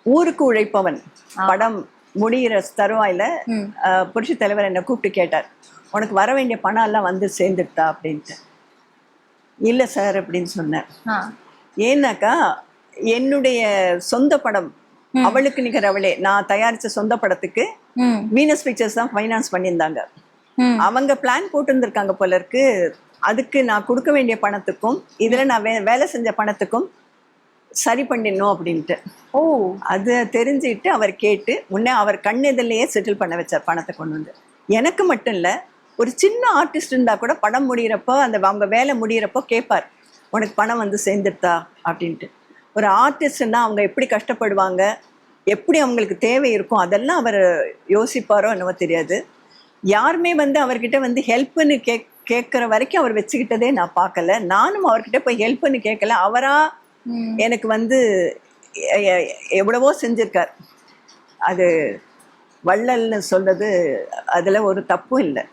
ஊருக்கு உழைப்பவன் படம் முடிகிற தருவாயில புரட்சி தலைவர் என்னை கூப்பிட்டு கேட்டார், உனக்கு வர வேண்டிய பணம் எல்லாம் வந்து சேர்ந்துட்டா அப்படின்ட்டு. இல்லை சார் அப்படின்னு சொன்னேன். ஏன்னாக்கா என்னுடைய சொந்த படம் அவளுக்கு நிகர் அவளே, நான் தயாரிச்ச சொந்த படத்துக்கு வீனஸ் பிக்சர்ஸ் தான் ஃபைனான்ஸ் பண்ணியிருந்தாங்க. அவங்க பிளான் போட்டு இருந்திருக்காங்க போல இருக்கு. அதுக்கு நான் கொடுக்க வேண்டிய பணத்துக்கும் இதுல நான் வேலை செஞ்ச பணத்துக்கும் சரி பண்ணிடணும் அப்படின்ட்டு. அதை தெரிஞ்சுக்கிட்டு அவர் கேட்டு முன்னே அவர் கண்ணெதிலேயே செட்டில் பண்ண வச்சார் பணத்தை கொண்டு வந்து. எனக்கு மட்டும் இல்லை, ஒரு சின்ன ஆர்டிஸ்ட் இருந்தா கூட படம் முடிகிறப்போ அவங்க வேலை முடிகிறப்போ கேட்பார், உனக்கு பணம் வந்து சேர்ந்துட்டா அப்படின்ட்டு. ஒரு ஆர்டிஸ்ட்னா அவங்க எப்படி கஷ்டப்படுவாங்க, எப்படி அவங்களுக்கு தேவை இருக்கும், அதெல்லாம் அவர் யோசிப்பாரோ என்னவோ தெரியாது. யாருமே வந்து அவர்கிட்ட வந்து ஹெல்ப்னு கேட்குற வரைக்கும் அவர் வச்சுக்கிட்டதே நான் பார்க்கல. நானும் அவர்கிட்ட போய் ஹெல்ப்னு கேட்கல. அவரா எனக்கு வந்து எவ்வளவோ செஞ்சிருக்கார். அது வள்ளல்னு சொல்றது அதுல ஒரு தப்பும் இல்லை.